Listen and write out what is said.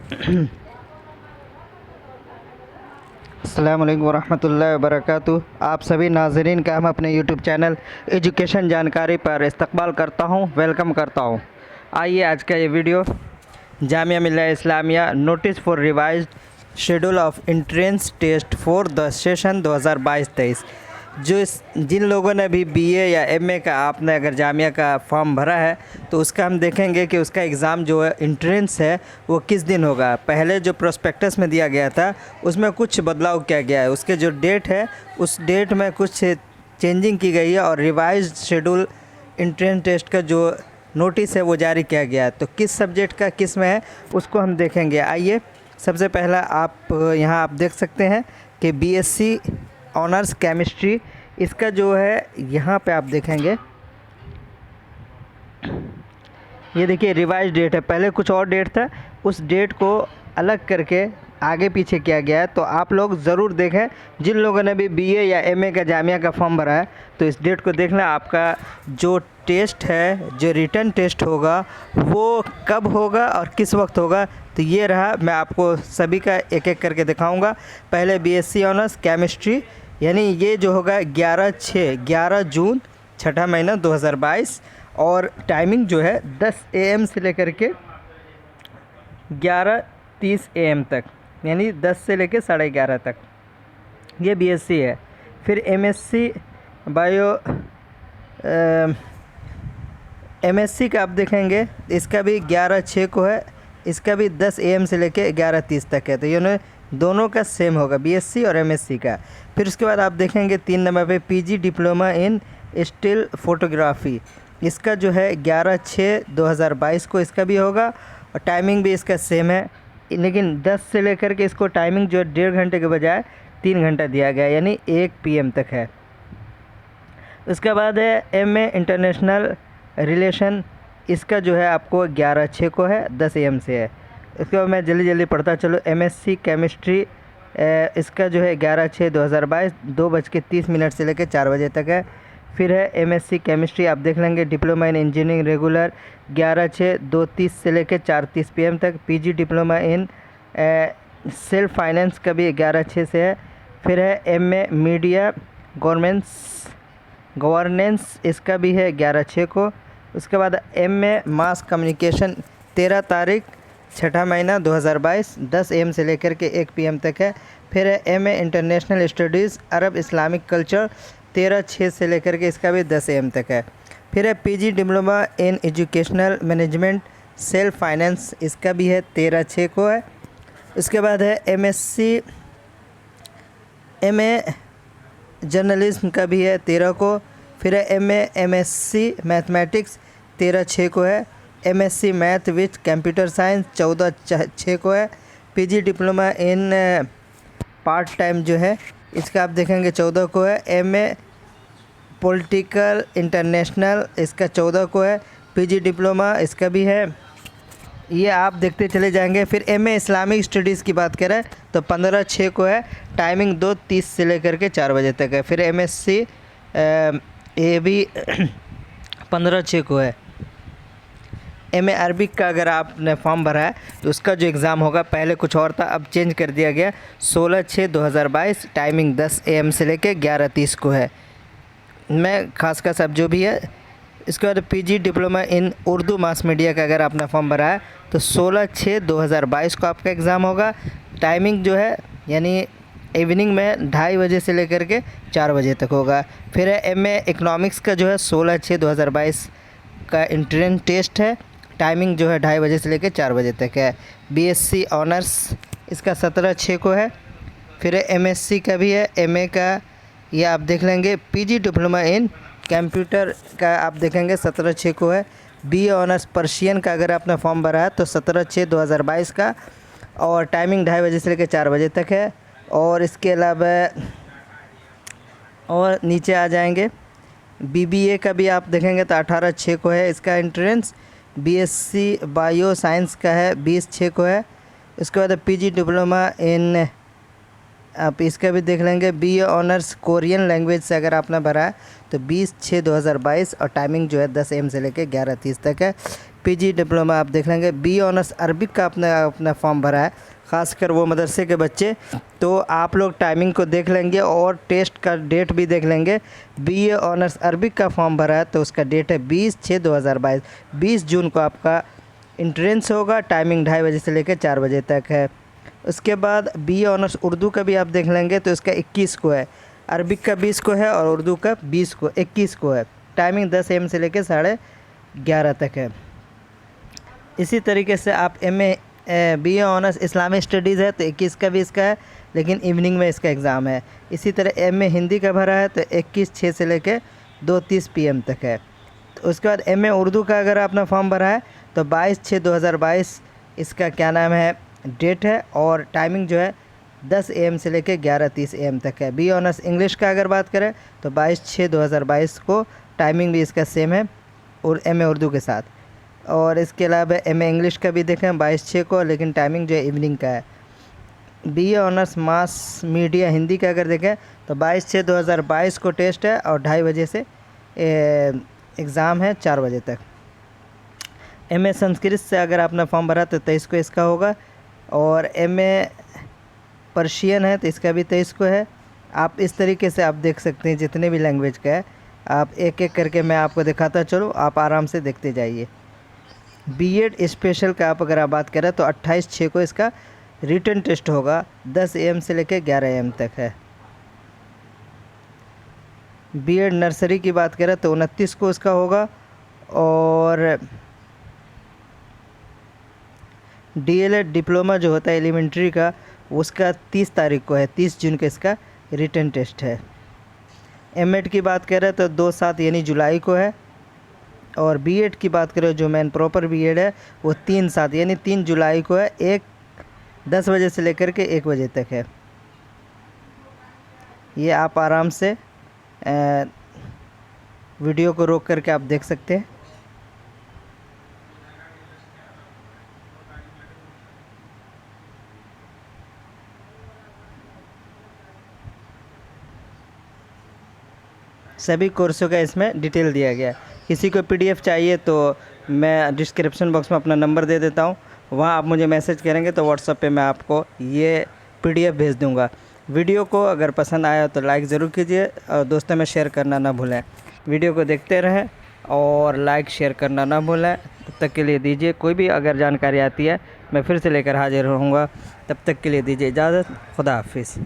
अस्सलाम वालेकुम वरहमतुल्लाहि वबरकातुहू। आप सभी नाज़रीन का हम अपने यूट्यूब चैनल एजुकेशन जानकारी पर इस्तकबाल करता हूं, वेलकम करता हूं। आइए आज का ये video Jamia Millia Islamia notice for revised schedule of entrance test for the session 2022-23। जिन लोगों ने भी बीए या एमए का आपने अगर जामिया का फॉर्म भरा है तो उसका हम देखेंगे कि उसका एग्ज़ाम जो है एंट्रेंस है वो किस दिन होगा। पहले जो प्रोस्पेक्टस में दिया गया था उसमें कुछ बदलाव किया गया है, उसके जो डेट है उस डेट में कुछ चेंजिंग की गई है और रिवाइज्ड शेड्यूल एंट्रेंस टेस्ट का जो नोटिस है वो जारी किया गया है। तो किस सब्जेक्ट का किस में है उसको हम देखेंगे। आइए सबसे पहला आप यहाँ आप देख सकते हैं कि बीएससी ऑनर्स केमिस्ट्री, इसका जो है यहाँ पे आप देखेंगे, ये देखिए रिवाइज डेट है। पहले कुछ और डेट था, उस डेट को अलग करके आगे पीछे किया गया है। तो आप लोग ज़रूर देखें, जिन लोगों ने भी बीए या एमए का जामिया का फॉर्म भरा है तो इस डेट को देखना। आपका जो टेस्ट है, जो रिटन टेस्ट होगा वो कब होगा और किस वक्त होगा, तो ये रहा। मैं आपको सभी का एक एक करके दिखाऊंगा। पहले बीएससी ऑनर्स केमिस्ट्री, यानी ये जो होगा 11 जून छठा महीना 2022 और टाइमिंग जो है 10 AM से लेकर के 11:30 AM तक, यानी 10 से लेकर 11:30 तक ये बीएससी है। फिर एमएससी बायो एमएससी का आप देखेंगे, इसका भी 11/6 को है, इसका भी 10 AM से लेकर 11:30 तक है। तो ये दोनों का सेम होगा, बीएससी और एमएससी का। फिर उसके बाद आप देखेंगे 3 नंबर पे PG diploma in still photography, इसका जो है 11/6/2022 को इसका भी होगा और टाइमिंग भी इसका सेम है, लेकिन 10 से लेकर के इसको टाइमिंग जो है 1.5 घंटे के बजाय 3 घंटा दिया गया, यानी 1 PM तक है। उसके बाद है एमए इंटरनेशनल रिलेशन, इसका जो है आपको 11/6 को है, 10 AM से है। इसके बाद मैं जल्दी पढ़ता चलो। एमएससी केमिस्ट्री, इसका जो है 11/6/2022 2:30 से लेकर 4 बजे तक है। फिर है एमएससी केमिस्ट्री, आप देख लेंगे डिप्लोमा इन इंजीनियरिंग रेगुलर 11/6 2:30 से लेकर 4:30 PM तक। PG diploma in self finance का भी 11/6 से है। फिर है एमए मीडिया गवर्नेंस, इसका भी है 11/6 को। उसके बाद एमए मास कम्युनिकेशन 13 तारीख छठा महीना 2022 10 AM से लेकर के 1 PM तक है। फिर है एमए इंटरनेशनल स्टडीज़ अरब इस्लामिक कल्चर 13/6 से लेकर के इसका भी 10 AM तक है। फिर है PG diploma in educational management self finance, इसका भी है 13/6 को है। उसके बाद है एमए जर्नलिज्म का भी है 13 को। फिर है एमएससी मैथमेटिक्स 13/6 को है। MSc math with computer science 14/6 को है। PG diploma in part time जो है इसका आप देखेंगे 14 को है। एमए पॉलिटिकल इंटरनेशनल, इसका 14 को है। पीजी डिप्लोमा इसका भी है, ये आप देखते चले जाएंगे। फिर एमए इस्लामिक स्टडीज़ की बात करें तो 15/6 को है, टाइमिंग 2:30 से लेकर के 4 बजे तक है। फिर एमएससी ये भी 15/6 को है। एमए अरबिक का अगर आपने फॉर्म भरा है तो उसका जो एग्ज़ाम होगा, पहले कुछ और था अब चेंज कर दिया गया, 16/6/2022 टाइमिंग 10 AM से लेकर 11:30 को है। मैं खास अब जो भी है। इसके बाद PG diploma in Urdu mass media का अगर आपने फॉर्म भरा है तो 16/6/2022 को आपका एग्ज़ाम होगा। टाइमिंग जो है यानी इवनिंग में 2:30 बजे से लेकर के 4 बजे तक होगा। फिर है एमए इकोनॉमिक्स का जो है 16/6/2022 का एंट्रेंस टेस्ट है, टाइमिंग जो है 2:30 बजे से लेकर 4 बजे तक है। बीएससी ऑनर्स इसका 17/6 को है। फिर एमएससी का भी है, एमए का ये आप देख लेंगे। पीजी डिप्लोमा इन कंप्यूटर का आप देखेंगे 17/6 को है। बीए ऑनर्स पर्शियन का अगर आपने फॉर्म भरा है तो 17/6/2022 का और टाइमिंग 2:30 बजे से लेकर 4 बजे तक है। और इसके अलावा और नीचे आ जाएंगे, बीबीए का भी आप देखेंगे तो 18/6 को है इसका एंट्रेंस। बीएससी बायो साइंस का है 20/6 को है। इसके बाद पीजी डिप्लोमा इन आप इसका भी देख लेंगे। बीए ऑनर्स कोरियन लैंग्वेज से अगर आपने भरा है तो 20/6/2022 और टाइमिंग जो है 10 AM से लेकर 11:30 तक है। पीजी डिप्लोमा आप देख लेंगे। बी ऑनर्स अरबिक का अपना फॉर्म भरा है, ख़ासकर वो मदरसे के बच्चे, तो आप लोग टाइमिंग को देख लेंगे और टेस्ट का डेट भी देख लेंगे। बीए ऑनर्स अरबिक का फॉर्म भरा है तो उसका डेट है 20/6/2022। 20 जून को आपका इंट्रेंस होगा। टाइमिंग 2:30 बजे से लेकर 4 बजे तक है। उसके बाद बीए ऑनर्स उर्दू का भी आप देख लेंगे तो इसका 21 को है, अरबिक का 20 को है और उर्दू का 21 को है। टाइमिंग 10 AM से लेकर 11:30 तक है। इसी तरीके से आप बीए ऑनर्स इस्लामिक स्टडीज़ है तो 21 का भी इसका है, लेकिन इवनिंग में इसका एग्ज़ाम है। इसी तरह एमए हिंदी का भरा है तो 21/6 से लेकर 2:30 PM तक है। तो उसके बाद एमए उर्दू का अगर आपने फॉर्म भरा है तो 22/6/2022 इसका क्या नाम है डेट है, और टाइमिंग जो है 10 AM से लेकर 11:30 AM तक है। बी ऑनर्स इंग्लिश का अगर बात करें तो 22/6/2022 को टाइमिंग भी इसका सेम है और एमए उर्दू के साथ। और इसके अलावा एमए इंग्लिश का भी देखें 22/6 को, लेकिन टाइमिंग जो है इवनिंग का है। BA honours mass media Hindi का अगर देखें तो 22/6/2022 को टेस्ट है और 2:30 बजे से एग्ज़ाम है 4 बजे तक। एमए संस्कृत से अगर आपने फॉर्म भरा तो 23 को इसका होगा, और एमए पर्शियन है तो इसका भी 23 को है। आप इस तरीके से आप देख सकते हैं जितने भी लैंग्वेज का है, आप एक एक करके मैं आपको दिखाता चलूँ, आप आराम से देखते जाइए। बीएड स्पेशल का अगर आप बात करें तो 28/6 को इसका रिटन टेस्ट होगा, 10 AM से लेकर 11 AM तक है। बीएड नर्सरी की बात करें तो 29 को इसका होगा, और डीएलएड डिप्लोमा जो होता है एलिमेंट्री का उसका 30 तारीख को है, 30 जून को इसका रिटन टेस्ट है। एमएड की बात करें तो 2/7 यानी जुलाई को है, और बीएड की बात करें जो मेन प्रॉपर बीएड है वो 3/7 यानी 3 जुलाई को है, 10 बजे से लेकर के 1 बजे तक है। ये आप आराम से वीडियो को रोक करके आप देख सकते हैं। सभी कोर्सों का इसमें डिटेल दिया गया है। किसी को पीडीएफ चाहिए तो मैं डिस्क्रिप्शन बॉक्स में अपना नंबर दे देता हूँ, वहाँ आप मुझे मैसेज करेंगे तो व्हाट्सएप पे मैं आपको ये पीडीएफ भेज दूँगा। वीडियो को अगर पसंद आया तो लाइक ज़रूर कीजिए और दोस्तों में शेयर करना ना भूलें। वीडियो को देखते रहें और लाइक शेयर करना ना भूलें। तब तक के लिए दीजिए, कोई भी अगर जानकारी आती है मैं फिर से लेकर हाजिर रहूँगा। तब तक के लिए दीजिए इजाज़त। खुदा हाफिज़।